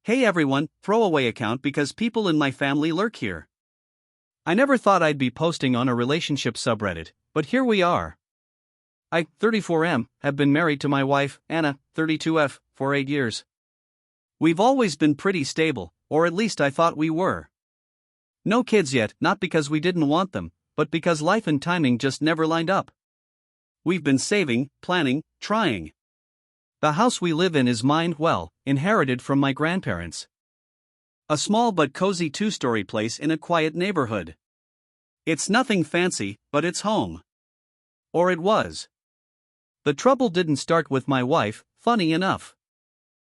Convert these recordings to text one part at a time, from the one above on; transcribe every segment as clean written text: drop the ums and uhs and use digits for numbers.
Hey everyone, throwaway account because people in my family lurk here. I never thought I'd be posting on a relationship subreddit, but here we are. I, 34M, have been married to my wife, Anna, 32F, for 8 years. We've always been pretty stable, or at least I thought we were. No kids yet, not because we didn't want them, but because life and timing just never lined up. We've been saving, planning, trying. The house we live in is mine, inherited from my grandparents. A small but cozy two-story place in a quiet neighborhood. It's nothing fancy, but it's home. Or it was. The trouble didn't start with my wife, funny enough.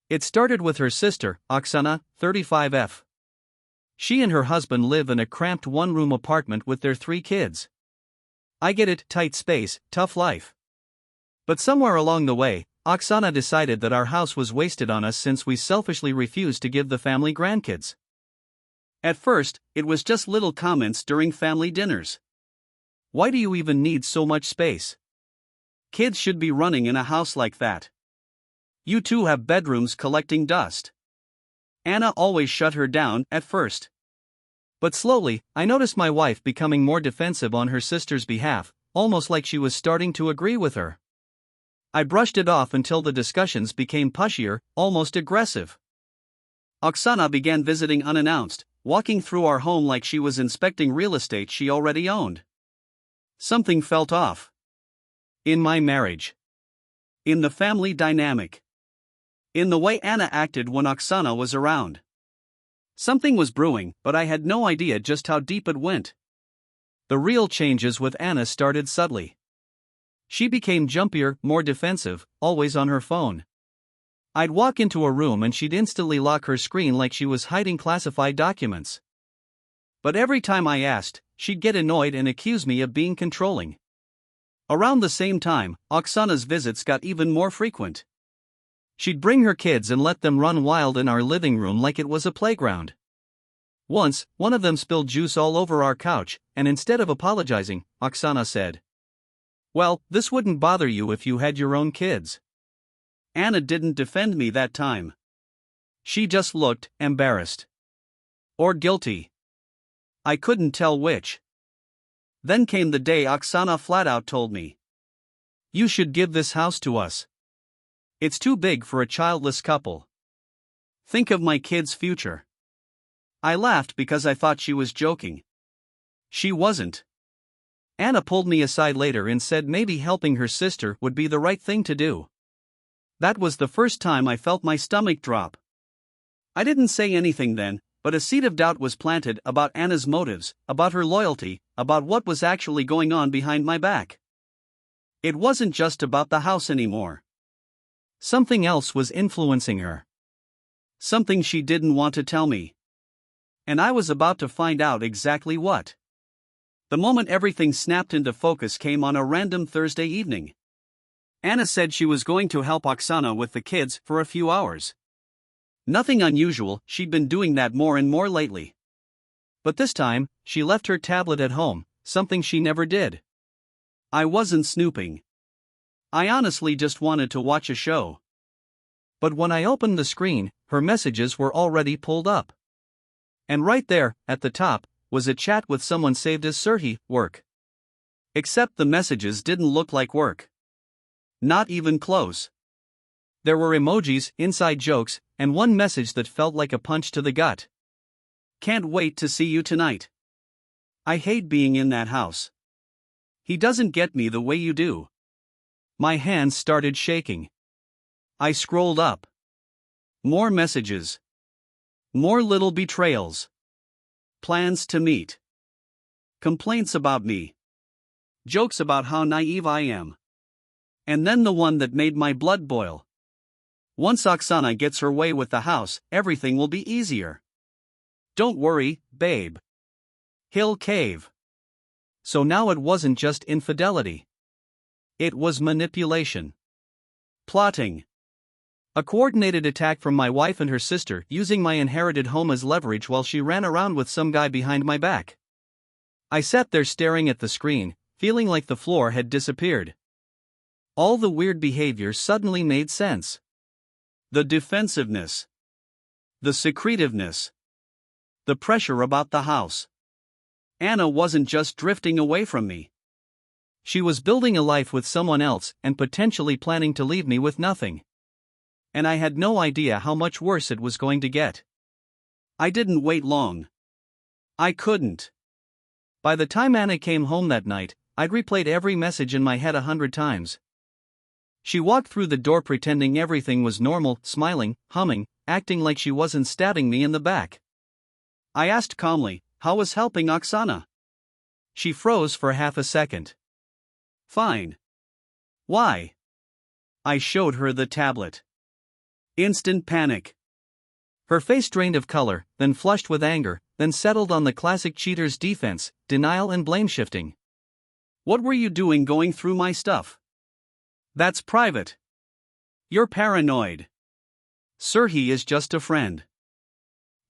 It started with her sister, Oksana, 35F. She and her husband live in a cramped one-room apartment with their 3 kids. I get it, tight space, tough life. But somewhere along the way, Oksana decided that our house was wasted on us since we selfishly refused to give the family grandkids. At first, it was just little comments during family dinners. Why do you even need so much space? Kids should be running in a house like that. You two have bedrooms collecting dust. Anna always shut her down at first. But slowly, I noticed my wife becoming more defensive on her sister's behalf, almost like she was starting to agree with her. I brushed it off until the discussions became pushier, almost aggressive. Oksana began visiting unannounced, walking through our home like she was inspecting real estate she already owned. Something felt off. In my marriage. In the family dynamic. In the way Anna acted when Oksana was around. Something was brewing, but I had no idea just how deep it went. The real changes with Anna started subtly. She became jumpier, more defensive, always on her phone. I'd walk into a room and she'd instantly lock her screen like she was hiding classified documents. But every time I asked, she'd get annoyed and accuse me of being controlling. Around the same time, Oksana's visits got even more frequent. She'd bring her kids and let them run wild in our living room like it was a playground. Once, one of them spilled juice all over our couch, and instead of apologizing, Oksana said, "Well, this wouldn't bother you if you had your own kids." Anna didn't defend me that time. She just looked embarrassed. Or guilty. I couldn't tell which. Then came the day Oksana flat out told me, "You should give this house to us. It's too big for a childless couple. Think of my kids' future." I laughed because I thought she was joking. She wasn't. Anna pulled me aside later and said maybe helping her sister would be the right thing to do. That was the first time I felt my stomach drop. I didn't say anything then, but a seed of doubt was planted about Anna's motives, about her loyalty, about what was actually going on behind my back. It wasn't just about the house anymore. Something else was influencing her. Something she didn't want to tell me. And I was about to find out exactly what. The moment everything snapped into focus came on a random Thursday evening. Anna said she was going to help Oksana with the kids for a few hours. Nothing unusual, she'd been doing that more and more lately. But this time, she left her tablet at home, something she never did. I wasn't snooping. I honestly just wanted to watch a show. But when I opened the screen, her messages were already pulled up. And right there, at the top, was a chat with someone saved as Surhi, work. Except the messages didn't look like work. Not even close. There were emojis, inside jokes, and one message that felt like a punch to the gut. "Can't wait to see you tonight. I hate being in that house. He doesn't get me the way you do." My hands started shaking. I scrolled up. More messages. More little betrayals. Plans to meet. Complaints about me. Jokes about how naive I am. And then the one that made my blood boil. "Once Oksana gets her way with the house, everything will be easier. Don't worry, babe. He'll cave." So now it wasn't just infidelity. It was manipulation. Plotting. A coordinated attack from my wife and her sister using my inherited home as leverage while she ran around with some guy behind my back. I sat there staring at the screen, feeling like the floor had disappeared. All the weird behavior suddenly made sense. The defensiveness. The secretiveness. The pressure about the house. Anna wasn't just drifting away from me. She was building a life with someone else and potentially planning to leave me with nothing. And I had no idea how much worse it was going to get. I didn't wait long. I couldn't. By the time Anna came home that night, I'd replayed every message in my head 100 times. She walked through the door pretending everything was normal, smiling, humming, acting like she wasn't stabbing me in the back. I asked calmly, "How was helping Oksana?" She froze for half a second. "Fine." "Why?" I showed her the tablet. Instant panic. Her face drained of color, then flushed with anger, then settled on the classic cheater's defense, denial and blame shifting. "What were you doing going through my stuff?" "That's private." "You're paranoid." "Serhi is just a friend."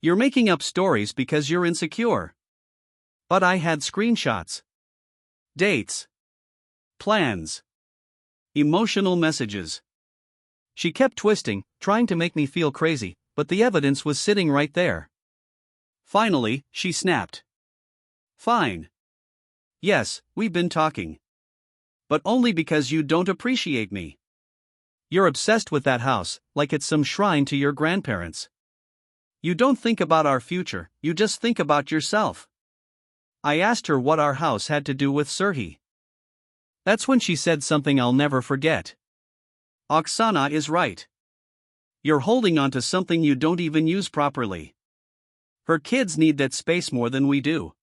"You're making up stories because you're insecure." But I had screenshots. Dates. Plans. Emotional messages. She kept twisting, trying to make me feel crazy, but the evidence was sitting right there. Finally, she snapped. "Fine. Yes, we've been talking. But only because you don't appreciate me. You're obsessed with that house, like it's some shrine to your grandparents. You don't think about our future, you just think about yourself." I asked her what our house had to do with Serhi. That's when she said something I'll never forget. "Oksana is right. You're holding on to something you don't even use properly. Her kids need that space more than we do.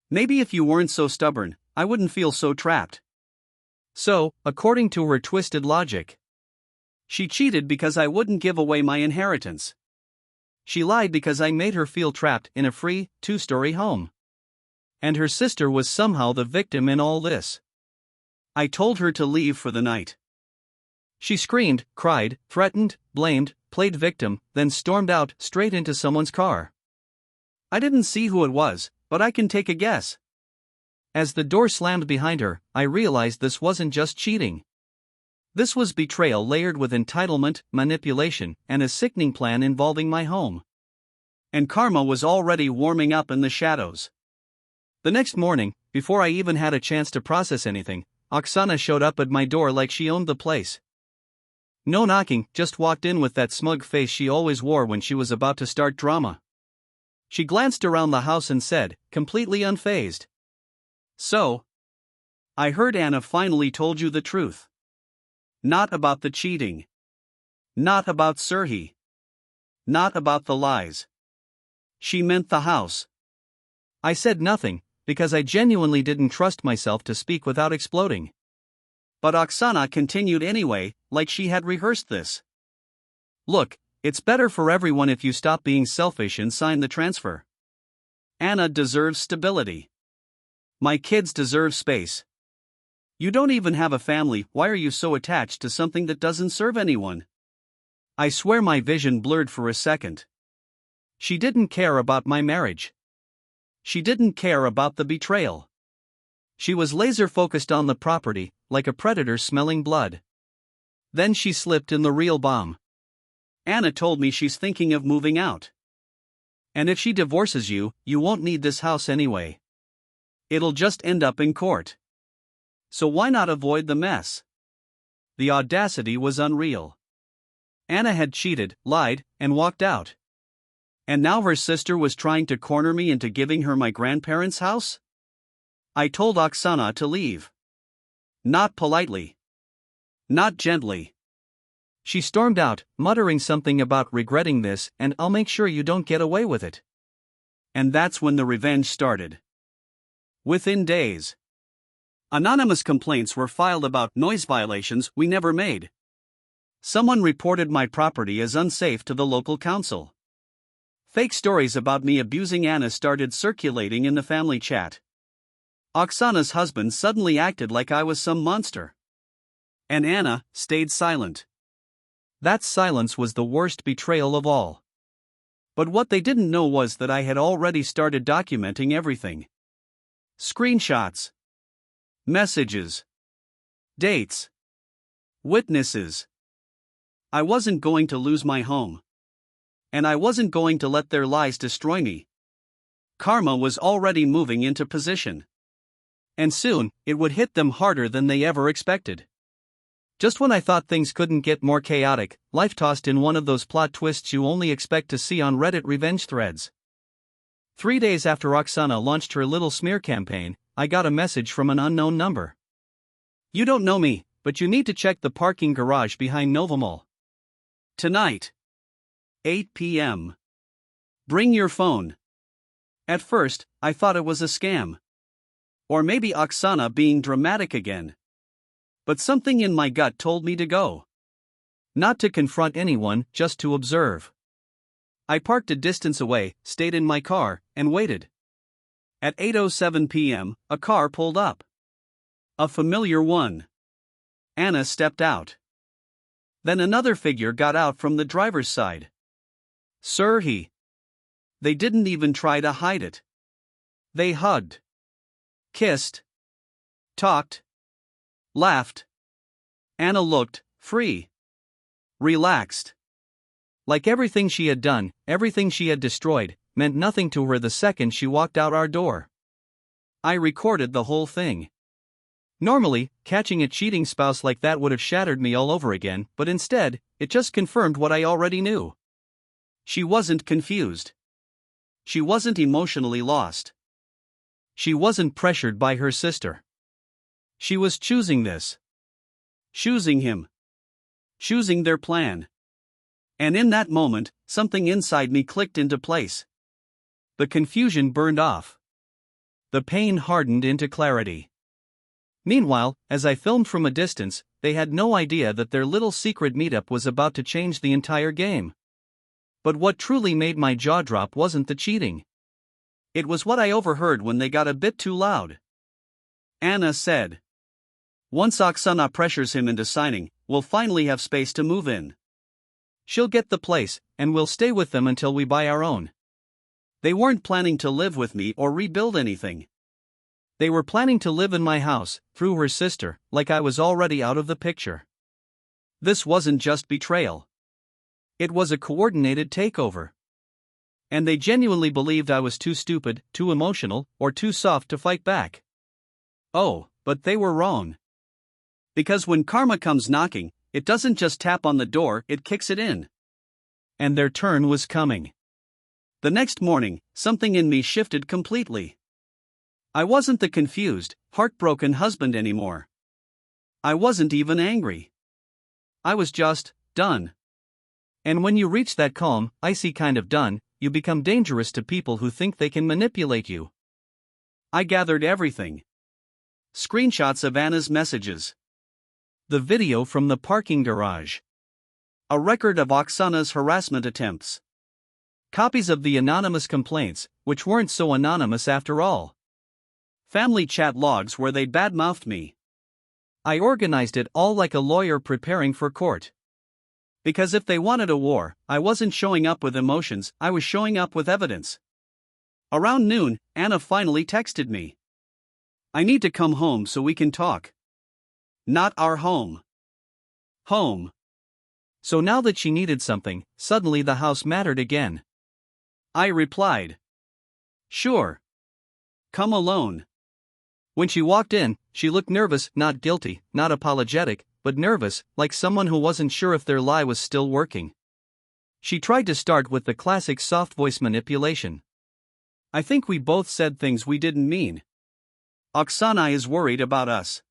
Maybe if you weren't so stubborn, I wouldn't feel so trapped." So, according to her twisted logic, she cheated because I wouldn't give away my inheritance. She lied because I made her feel trapped in a free, two-story home. And her sister was somehow the victim in all this. I told her to leave for the night. She screamed, cried, threatened, blamed, played victim, then stormed out straight into someone's car. I didn't see who it was, but I can take a guess. As the door slammed behind her, I realized this wasn't just cheating. This was betrayal layered with entitlement, manipulation, and a sickening plan involving my home. And karma was already warming up in the shadows. The next morning, before I even had a chance to process anything, Oksana showed up at my door like she owned the place. No knocking, just walked in with that smug face she always wore when she was about to start drama. She glanced around the house and said, completely unfazed, "So, I heard Anna finally told you the truth. Not about the cheating. Not about Serhi. Not about the lies. She meant the house." I said nothing, because I genuinely didn't trust myself to speak without exploding. But Oksana continued anyway, like she had rehearsed this. "Look, it's better for everyone if you stop being selfish and sign the transfer. Anna deserves stability. My kids deserve space. You don't even have a family, why are you so attached to something that doesn't serve anyone?" I swear my vision blurred for a second. She didn't care about my marriage. She didn't care about the betrayal. She was laser-focused on the property, like a predator smelling blood. Then she slipped in the real bomb. "Anna told me she's thinking of moving out. And if she divorces you, you won't need this house anyway. It'll just end up in court. So why not avoid the mess?" The audacity was unreal. Anna had cheated, lied, and walked out. And now her sister was trying to corner me into giving her my grandparents' house? I told Oksana to leave. Not politely. Not gently. She stormed out, muttering something about regretting this and "I'll make sure you don't get away with it." And that's when the revenge started. Within days, anonymous complaints were filed about noise violations we never made. Someone reported my property as unsafe to the local council. Fake stories about me abusing Anna started circulating in the family chat. Oksana's husband suddenly acted like I was some monster. And Anna stayed silent. That silence was the worst betrayal of all. But what they didn't know was that I had already started documenting everything. Screenshots. Messages. Dates. Witnesses. I wasn't going to lose my home. And I wasn't going to let their lies destroy me. Karma was already moving into position. And soon, it would hit them harder than they ever expected. Just when I thought things couldn't get more chaotic, life tossed in one of those plot twists you only expect to see on Reddit revenge threads. 3 days after Oksana launched her little smear campaign, I got a message from an unknown number. "You don't know me, but you need to check the parking garage behind Novamall. Tonight. 8 p.m. Bring your phone." At first, I thought it was a scam. Or maybe Oksana being dramatic again. But something in my gut told me to go. Not to confront anyone, just to observe. I parked a distance away, stayed in my car, and waited. At 8:07 p.m., a car pulled up. A familiar one. Anna stepped out. Then another figure got out from the driver's side. Sir, They didn't even try to hide it. They hugged. Kissed. Talked. Laughed. Anna looked free. Relaxed. Like everything she had done, everything she had destroyed, meant nothing to her the second she walked out our door. I recorded the whole thing. Normally, catching a cheating spouse like that would have shattered me all over again, but instead, it just confirmed what I already knew. She wasn't confused. She wasn't emotionally lost. She wasn't pressured by her sister. She was choosing this. Choosing him. Choosing their plan. And in that moment, something inside me clicked into place. The confusion burned off. The pain hardened into clarity. Meanwhile, as I filmed from a distance, they had no idea that their little secret meetup was about to change the entire game. But what truly made my jaw drop wasn't the cheating. It was what I overheard when they got a bit too loud. Anna said, "Once Oksana pressures him into signing, we'll finally have space to move in. She'll get the place, and we'll stay with them until we buy our own." They weren't planning to live with me or rebuild anything. They were planning to live in my house, through her sister, like I was already out of the picture. This wasn't just betrayal. It was a coordinated takeover. And they genuinely believed I was too stupid, too emotional, or too soft to fight back. Oh, but they were wrong. Because when karma comes knocking, it doesn't just tap on the door, it kicks it in. And their turn was coming. The next morning, something in me shifted completely. I wasn't the confused, heartbroken husband anymore. I wasn't even angry. I was just done. And when you reach that calm, icy kind of done, you become dangerous to people who think they can manipulate you. I gathered everything. Screenshots of Anna's messages. The video from the parking garage. A record of Oksana's harassment attempts. Copies of the anonymous complaints, which weren't so anonymous after all. Family chat logs where they'd badmouthed me. I organized it all like a lawyer preparing for court. Because if they wanted a war, I wasn't showing up with emotions, I was showing up with evidence. Around noon, Anna finally texted me. "I need to come home so we can talk." Not our home. Home. So now that she needed something, suddenly the house mattered again. I replied, "Sure. Come alone." When she walked in, she looked nervous, not guilty, not apologetic, but nervous, like someone who wasn't sure if their lie was still working. She tried to start with the classic soft voice manipulation. "I think we both said things we didn't mean. Oksana is worried about us.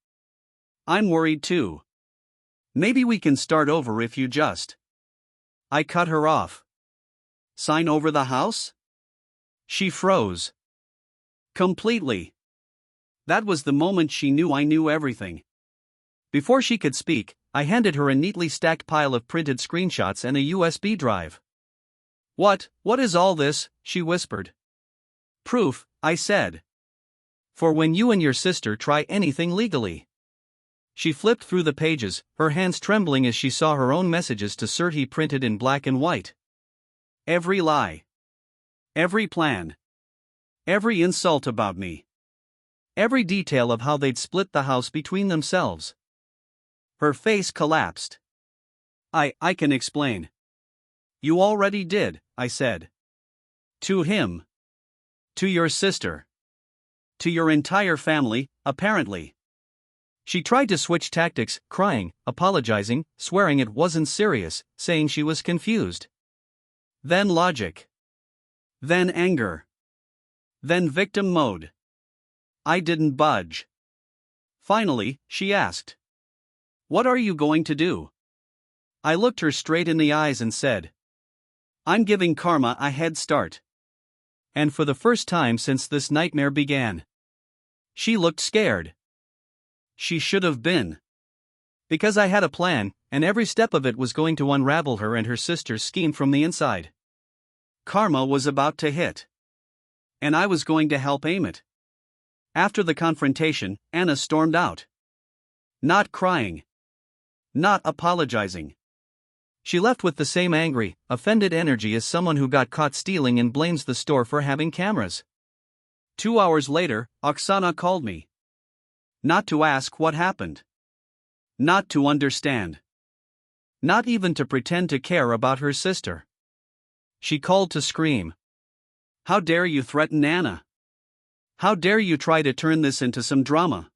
I'm worried too. Maybe we can start over if you just." I cut her off. "Sign over the house?" She froze. Completely. That was the moment she knew I knew everything. Before she could speak, I handed her a neatly stacked pile of printed screenshots and a USB drive. What is all this?" she whispered. "Proof," I said. "For when you and your sister try anything legally." She flipped through the pages, her hands trembling as she saw her own messages to Serhi printed in black and white. Every lie. Every plan. Every insult about me. Every detail of how they'd split the house between themselves. Her face collapsed. I can explain. You already did, I said. To him. To your sister. To your entire family, apparently. She tried to switch tactics, crying, apologizing, swearing it wasn't serious, saying she was confused. Then logic. Then anger. Then victim mode. I didn't budge. Finally, she asked, "What are you going to do?" I looked her straight in the eyes and said, "I'm giving karma a head start." And for the first time since this nightmare began. She looked scared. She should have been. Because I had a plan, and every step of it was going to unravel her and her sister's scheme from the inside. Karma was about to hit. And I was going to help aim it. After the confrontation, Anna stormed out. Not crying. Not apologizing. She left with the same angry, offended energy as someone who got caught stealing and blames the store for having cameras. 2 hours later, Oksana called me. Not to ask what happened. Not to understand. Not even to pretend to care about her sister. She called to scream. How dare you threaten Anna? How dare you try to turn this into some drama?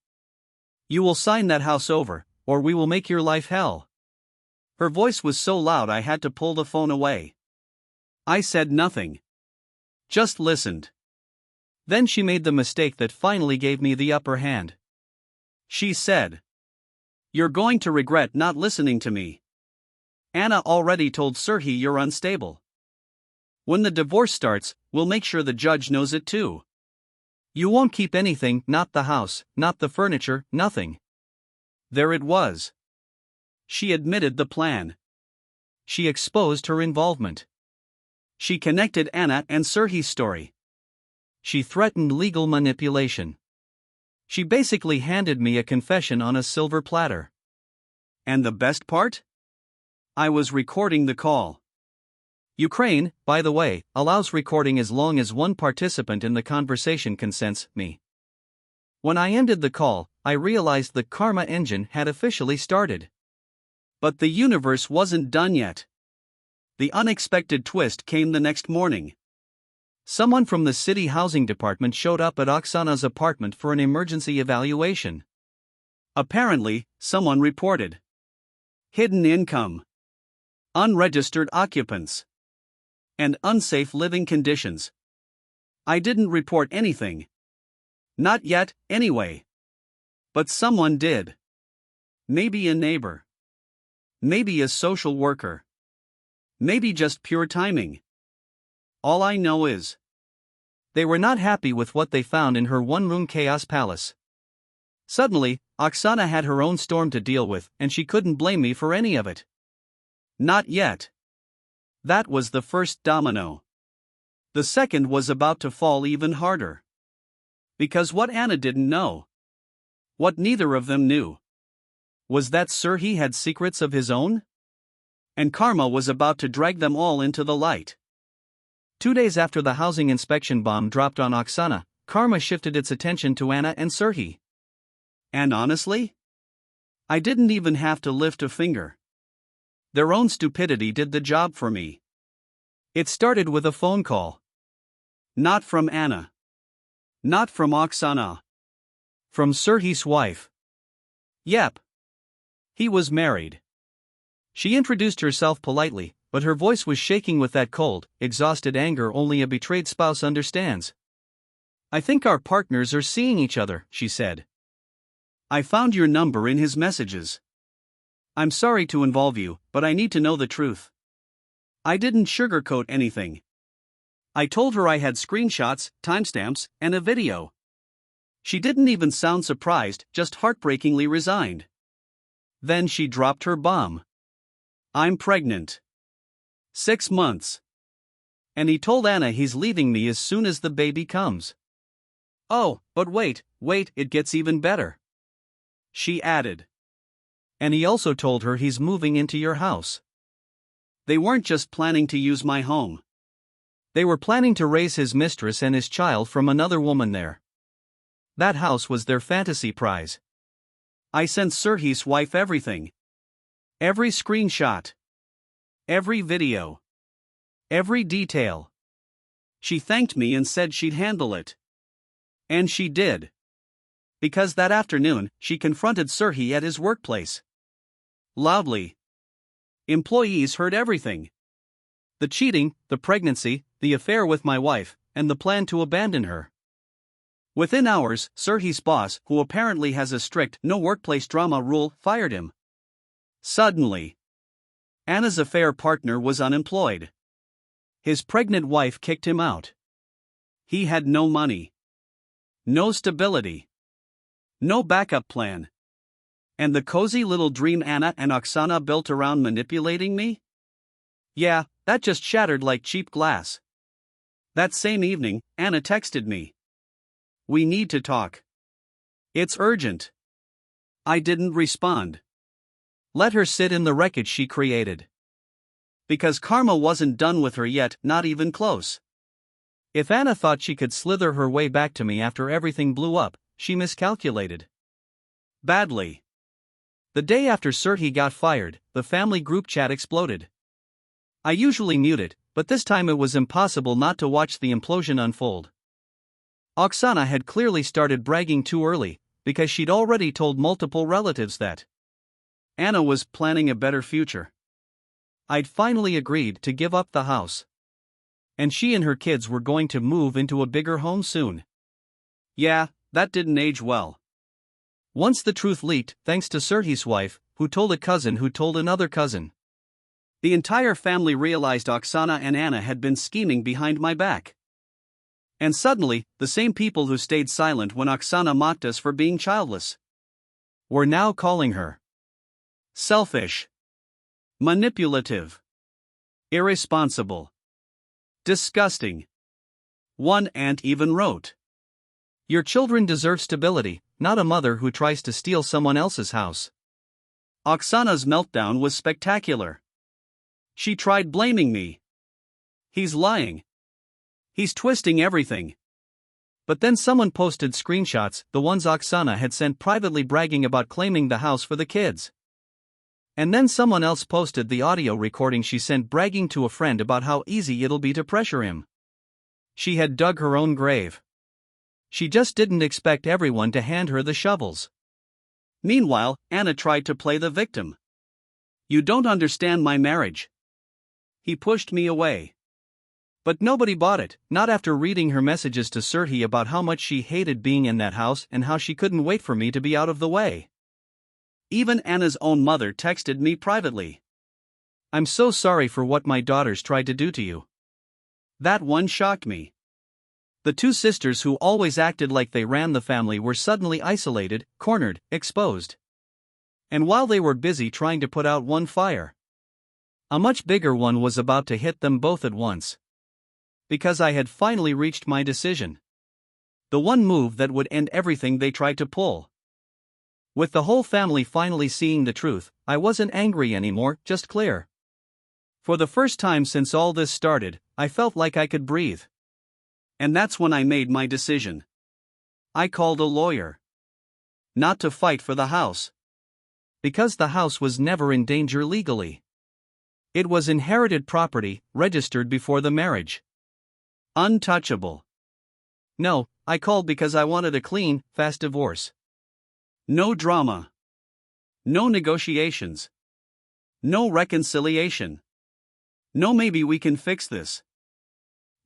You will sign that house over, or we will make your life hell. Her voice was so loud I had to pull the phone away. I said nothing. Just listened. Then she made the mistake that finally gave me the upper hand. She said, "You're going to regret not listening to me. Anna already told Serhi you're unstable. When the divorce starts, we'll make sure the judge knows it too. You won't keep anything, not the house, not the furniture, nothing." There it was. She admitted the plan. She exposed her involvement. She connected Anna and Serhi's story. She threatened legal manipulation. She basically handed me a confession on a silver platter. And the best part? I was recording the call. Ukraine, by the way, allows recording as long as one participant in the conversation consents, me. When I ended the call, I realized the karma engine had officially started. But the universe wasn't done yet. The unexpected twist came the next morning. Someone from the city housing department showed up at Oksana's apartment for an emergency evaluation. Apparently, someone reported hidden income, unregistered occupants, and unsafe living conditions. I didn't report anything. Not yet, anyway. But someone did. Maybe a neighbor. Maybe a social worker. Maybe just pure timing. All I know is, they were not happy with what they found in her one-room chaos palace. Suddenly, Oksana had her own storm to deal with, and she couldn't blame me for any of it. Not yet. That was the first domino. The second was about to fall even harder. Because what Anna didn't know, what neither of them knew, was that Serhi had secrets of his own? And karma was about to drag them all into the light. 2 days after the housing inspection bomb dropped on Oksana, karma shifted its attention to Anna and Serhi. And honestly, I didn't even have to lift a finger. Their own stupidity did the job for me. It started with a phone call. Not from Anna. Not from Oksana. From Serhi's wife. Yep. He was married. She introduced herself politely, but her voice was shaking with that cold, exhausted anger only a betrayed spouse understands. "I think our partners are seeing each other," she said. "I found your number in his messages. I'm sorry to involve you, but I need to know the truth." I didn't sugarcoat anything. I told her I had screenshots, timestamps, and a video. She didn't even sound surprised, just heartbreakingly resigned. Then she dropped her bomb. "I'm pregnant. 6 months. And he told Anna he's leaving me as soon as the baby comes." "Oh, but wait, it gets even better," she added. "And he also told her he's moving into your house." They weren't just planning to use my home. They were planning to raise his mistress and his child from another woman there. That house was their fantasy prize. I sent Serhi's wife everything. Every screenshot. Every video. Every detail. She thanked me and said she'd handle it. And she did. Because that afternoon, she confronted Serhi at his workplace. Loudly. Employees heard everything. The cheating, the pregnancy, the affair with my wife, and the plan to abandon her. Within hours, Serhi's boss, who apparently has a strict no workplace drama rule, fired him. Suddenly, Anna's affair partner was unemployed. His pregnant wife kicked him out. He had no money. No stability. No backup plan. And the cozy little dream Anna and Oksana built around manipulating me? Yeah, that just shattered like cheap glass. That same evening, Anna texted me. We need to talk. It's urgent. I didn't respond. Let her sit in the wreckage she created. Because karma wasn't done with her yet, not even close. If Anna thought she could slither her way back to me after everything blew up, she miscalculated. Badly. The day after Serhi got fired, the family group chat exploded. I usually mute it, but this time it was impossible not to watch the implosion unfold. Oksana had clearly started bragging too early, because she'd already told multiple relatives that Anna was planning a better future. I'd finally agreed to give up the house. And she and her kids were going to move into a bigger home soon. Yeah, that didn't age well. Once the truth leaked, thanks to Serhi's wife, who told a cousin who told another cousin. The entire family realized Oksana and Anna had been scheming behind my back. And suddenly, the same people who stayed silent when Oksana mocked us for being childless were now calling her selfish, manipulative, irresponsible, disgusting. One aunt even wrote, "Your children deserve stability, not a mother who tries to steal someone else's house." Oksana's meltdown was spectacular. She tried blaming me. He's lying. He's twisting everything. But then someone posted screenshots, the ones Oksana had sent privately bragging about claiming the house for the kids. And then someone else posted the audio recording she sent bragging to a friend about how easy it'll be to pressure him. She had dug her own grave. She just didn't expect everyone to hand her the shovels. Meanwhile, Anna tried to play the victim. You don't understand my marriage. He pushed me away. But nobody bought it, not after reading her messages to Serhi about how much she hated being in that house and how she couldn't wait for me to be out of the way. Even Anna's own mother texted me privately. I'm so sorry for what my daughters tried to do to you. That one shocked me. The two sisters who always acted like they ran the family were suddenly isolated, cornered, exposed. And while they were busy trying to put out one fire, a much bigger one was about to hit them both at once. Because I had finally reached my decision. The one move that would end everything they tried to pull. With the whole family finally seeing the truth, I wasn't angry anymore, just clear. For the first time since all this started, I felt like I could breathe. And that's when I made my decision. I called a lawyer. Not to fight for the house. Because the house was never in danger legally. It was inherited property, registered before the marriage. Untouchable. No, I called because I wanted a clean, fast divorce. No drama. No negotiations. No reconciliation. No, maybe we can fix this.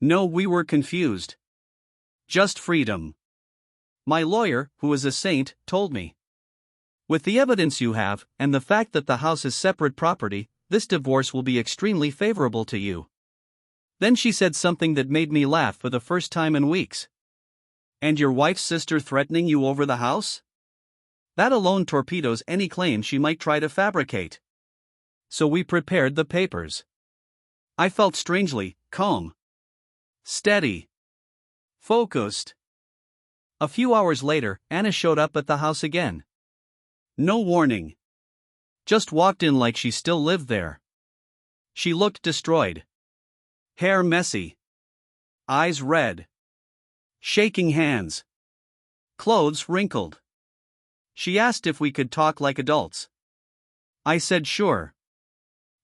No, we were confused. Just freedom. My lawyer, who is a saint, told me. With the evidence you have, and the fact that the house is separate property, this divorce will be extremely favorable to you. Then she said something that made me laugh for the first time in weeks. And your wife's sister threatening you over the house? That alone torpedoes any claim she might try to fabricate. So we prepared the papers. I felt strangely calm. Steady. Focused. A few hours later, Anna showed up at the house again. No warning. Just walked in like she still lived there. She looked destroyed. Hair messy. Eyes red. Shaking hands. Clothes wrinkled. She asked if we could talk like adults. I said sure.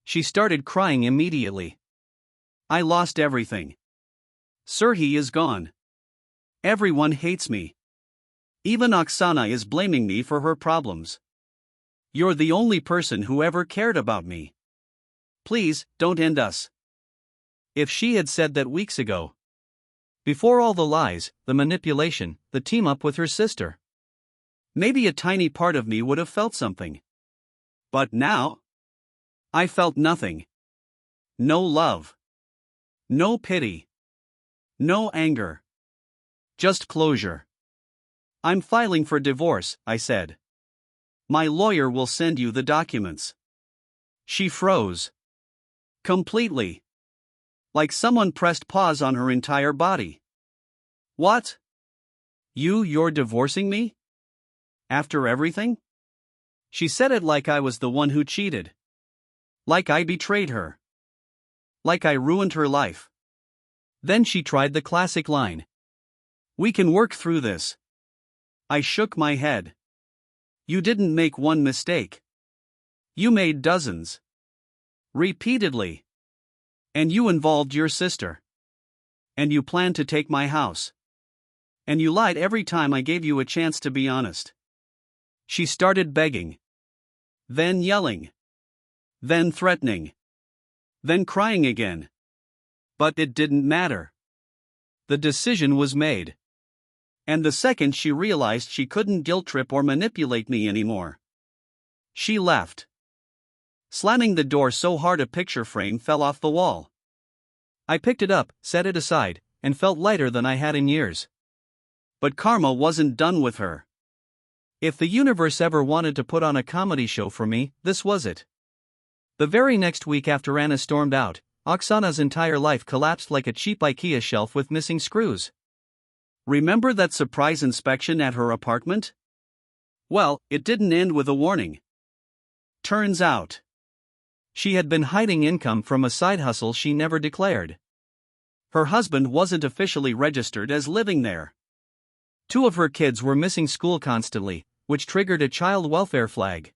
She started crying immediately. I lost everything. Serhiy is gone. Everyone hates me. Even Oksana is blaming me for her problems. You're the only person who ever cared about me. Please, don't end us. If she had said that weeks ago. Before all the lies, the manipulation, the team up with her sister. Maybe a tiny part of me would have felt something. But now? I felt nothing. No love. No pity. No anger. Just closure. I'm filing for divorce, I said. My lawyer will send you the documents. She froze. Completely. Like someone pressed pause on her entire body. What? You're divorcing me? After everything? She said it like I was the one who cheated. Like I betrayed her. Like I ruined her life. Then she tried the classic line. We can work through this. I shook my head. You didn't make one mistake. You made dozens. Repeatedly. And you involved your sister. And you planned to take my house. And you lied every time I gave you a chance to be honest. She started begging. Then yelling. Then threatening. Then crying again. But it didn't matter. The decision was made. And the second she realized she couldn't guilt trip or manipulate me anymore, she left. Slamming the door so hard a picture frame fell off the wall. I picked it up, set it aside, and felt lighter than I had in years. But karma wasn't done with her. If the universe ever wanted to put on a comedy show for me, this was it. The very next week after Anna stormed out, Oksana's entire life collapsed like a cheap IKEA shelf with missing screws. Remember that surprise inspection at her apartment? Well, it didn't end with a warning. Turns out, she had been hiding income from a side hustle she never declared. Her husband wasn't officially registered as living there. 2 of her kids were missing school constantly, which triggered a child welfare flag.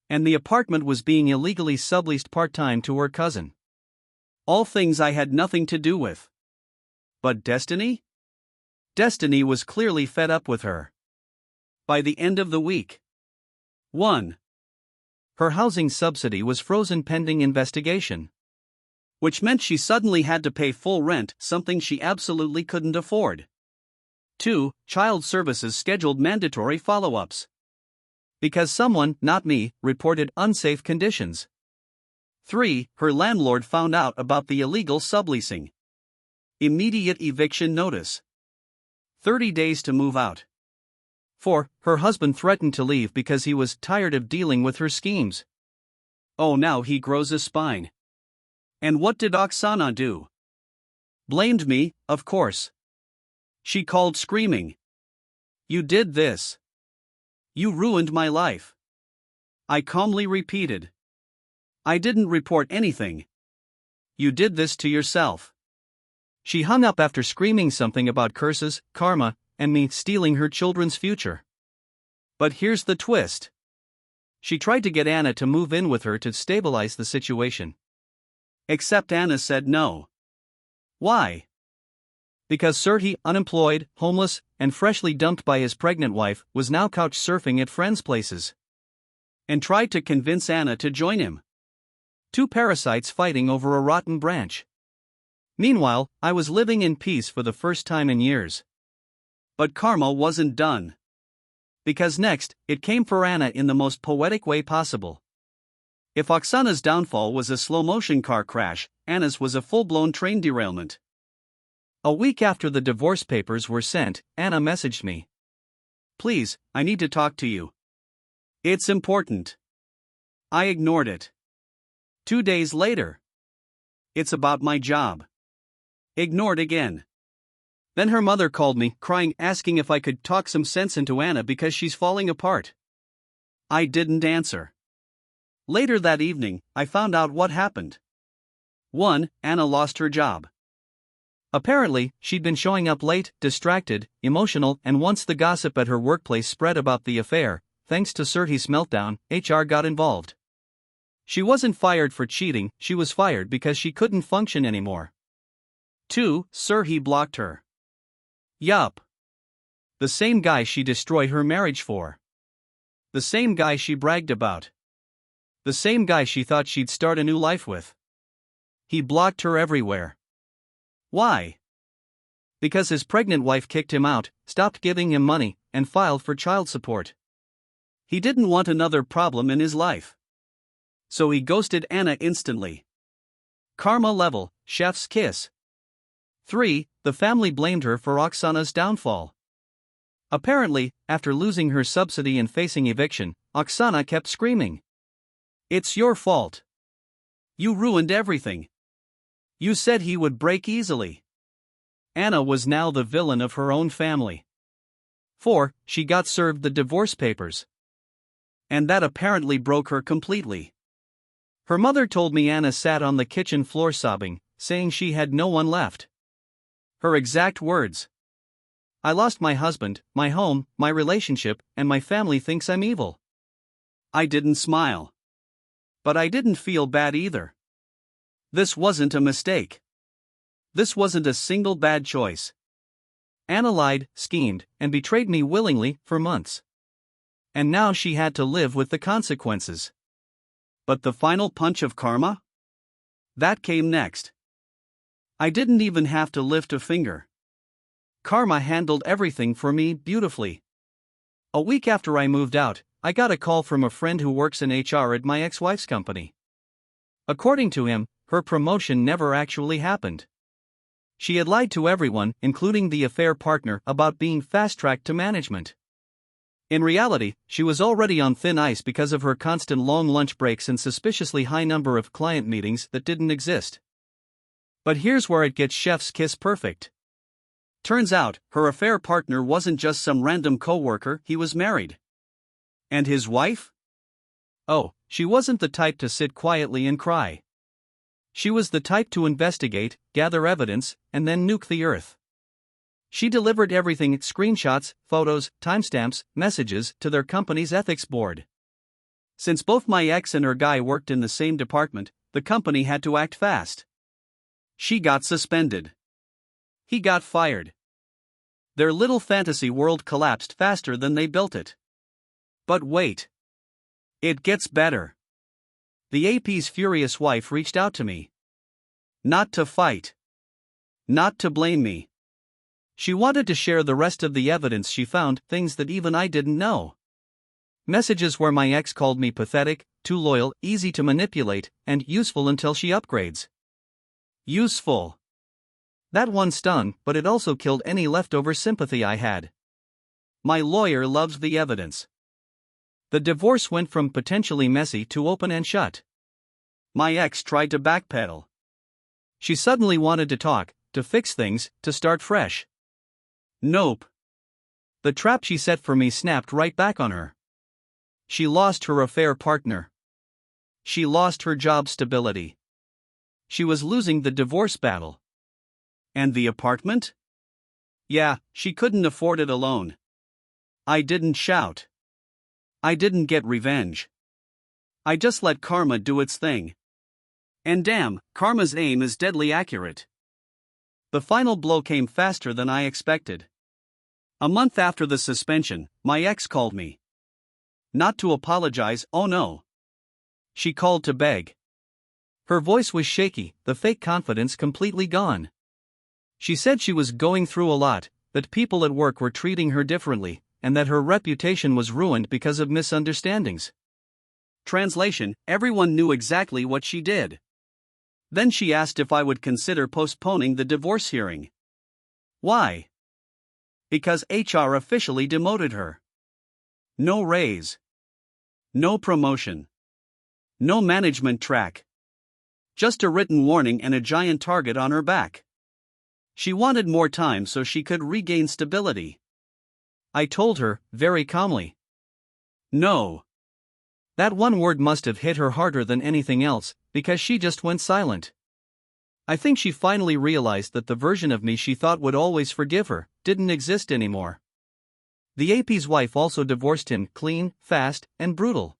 And the apartment was being illegally subleased part-time to her cousin. All things I had nothing to do with. But destiny? Destiny was clearly fed up with her. By the end of the week, 1. Her housing subsidy was frozen pending investigation. Which meant she suddenly had to pay full rent, something she absolutely couldn't afford. 2. Child services scheduled mandatory follow-ups. Because someone, not me, reported unsafe conditions. 3. Her landlord found out about the illegal subleasing. Immediate eviction notice. 30 days to move out. 4. Her husband threatened to leave because he was tired of dealing with her schemes. Oh, now he grows a spine. And what did Oksana do? Blamed me, of course. She called screaming. You did this. You ruined my life. I calmly repeated. I didn't report anything. You did this to yourself. She hung up after screaming something about curses, karma, and me stealing her children's future. But here's the twist. She tried to get Anna to move in with her to stabilize the situation. Except Anna said no. Why? Because Serhiy, unemployed, homeless, and freshly dumped by his pregnant wife, was now couch surfing at friends' places. And tried to convince Anna to join him. 2 parasites fighting over a rotten branch. Meanwhile, I was living in peace for the first time in years. But karma wasn't done. Because next, it came for Anna in the most poetic way possible. If Oksana's downfall was a slow-motion car crash, Anna's was a full-blown train derailment. A week after the divorce papers were sent, Anna messaged me. Please, I need to talk to you. It's important. I ignored it. 2 days later. It's about my job. Ignored again. Then her mother called me, crying, asking if I could talk some sense into Anna because she's falling apart. I didn't answer. Later that evening, I found out what happened. 1. Anna lost her job. Apparently, she'd been showing up late, distracted, emotional, and once the gossip at her workplace spread about the affair, thanks to Serhiy's meltdown, HR got involved. She wasn't fired for cheating, she was fired because she couldn't function anymore. 2. Sir, he blocked her. Yup. The same guy she destroyed her marriage for. The same guy she bragged about. The same guy she thought she'd start a new life with. He blocked her everywhere. Why? Because his pregnant wife kicked him out, stopped giving him money, and filed for child support. He didn't want another problem in his life. So he ghosted Anna instantly. Karma level, chef's kiss. 3. The family blamed her for Oksana's downfall. Apparently, after losing her subsidy and facing eviction, Oksana kept screaming. It's your fault. You ruined everything. You said he would break easily. Anna was now the villain of her own family. 4. She got served the divorce papers. And that apparently broke her completely. Her mother told me Anna sat on the kitchen floor sobbing, saying she had no one left. Her exact words. I lost my husband, my home, my relationship, and my family thinks I'm evil. I didn't smile. But I didn't feel bad either. This wasn't a mistake. This wasn't a single bad choice. Anna lied, schemed, and betrayed me willingly for months. And now she had to live with the consequences. But the final punch of karma? That came next. I didn't even have to lift a finger. Karma handled everything for me beautifully. A week after I moved out, I got a call from a friend who works in HR at my ex-wife's company. According to him, her promotion never actually happened. She had lied to everyone, including the affair partner, about being fast-tracked to management. In reality, she was already on thin ice because of her constant long lunch breaks and suspiciously high number of client meetings that didn't exist. But here's where it gets chef's kiss perfect. Turns out, her affair partner wasn't just some random coworker, he was married. And his wife? Oh, she wasn't the type to sit quietly and cry. She was the type to investigate, gather evidence, and then nuke the earth. She delivered everything, screenshots, photos, timestamps, messages, to their company's ethics board. Since both my ex and her guy worked in the same department, the company had to act fast. She got suspended. He got fired. Their little fantasy world collapsed faster than they built it. But wait. It gets better. The AP's furious wife reached out to me. Not to fight. Not to blame me. She wanted to share the rest of the evidence she found, things that even I didn't know. Messages where my ex called me pathetic, too loyal, easy to manipulate, and useful until she upgrades. Useful. That one stung, but it also killed any leftover sympathy I had. My lawyer loves the evidence. The divorce went from potentially messy to open and shut. My ex tried to backpedal. She suddenly wanted to talk, to fix things, to start fresh. Nope. The trap she set for me snapped right back on her. She lost her affair partner. She lost her job stability. She was losing the divorce battle. And the apartment? Yeah, she couldn't afford it alone. I didn't shout. I didn't get revenge. I just let karma do its thing. And damn, karma's aim is deadly accurate. The final blow came faster than I expected. A month after the suspension, my ex called me. Not to apologize, oh no. She called to beg. Her voice was shaky, the fake confidence completely gone. She said she was going through a lot, that people at work were treating her differently, and that her reputation was ruined because of misunderstandings. Translation: everyone knew exactly what she did. Then she asked if I would consider postponing the divorce hearing. Why? Because HR officially demoted her. No raise. No promotion. No management track. Just a written warning and a giant target on her back. She wanted more time so she could regain stability. I told her, very calmly. No. That one word must have hit her harder than anything else, because she just went silent. I think she finally realized that the version of me she thought would always forgive her didn't exist anymore. The AP's wife also divorced him, clean, fast, and brutal.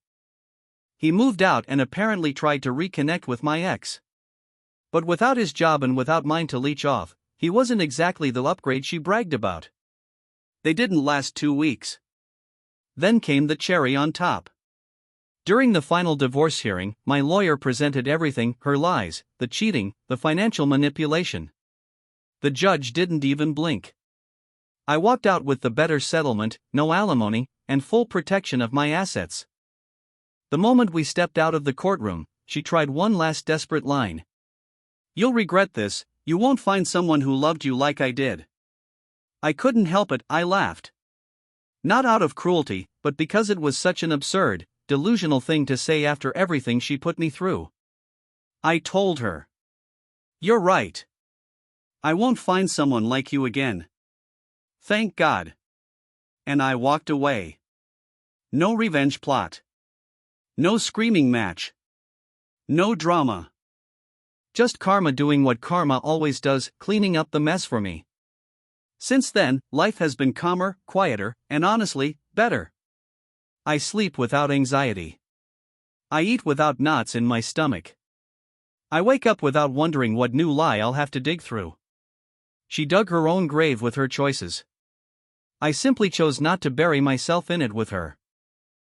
He moved out and apparently tried to reconnect with my ex. But without his job and without mine to leech off, he wasn't exactly the upgrade she bragged about. They didn't last 2 weeks. Then came the cherry on top. During the final divorce hearing, my lawyer presented everything: her lies, the cheating, the financial manipulation. The judge didn't even blink. I walked out with the better settlement, no alimony, and full protection of my assets. The moment we stepped out of the courtroom, she tried one last desperate line. "You'll regret this, you won't find someone who loved you like I did." I couldn't help it, I laughed. Not out of cruelty, but because it was such an absurd, delusional thing to say after everything she put me through. I told her, "You're right. I won't find someone like you again. Thank God." And I walked away. No revenge plot. No screaming match. No drama. Just karma doing what karma always does, cleaning up the mess for me. Since then, life has been calmer, quieter, and honestly, better. I sleep without anxiety. I eat without knots in my stomach. I wake up without wondering what new lie I'll have to dig through. She dug her own grave with her choices. I simply chose not to bury myself in it with her.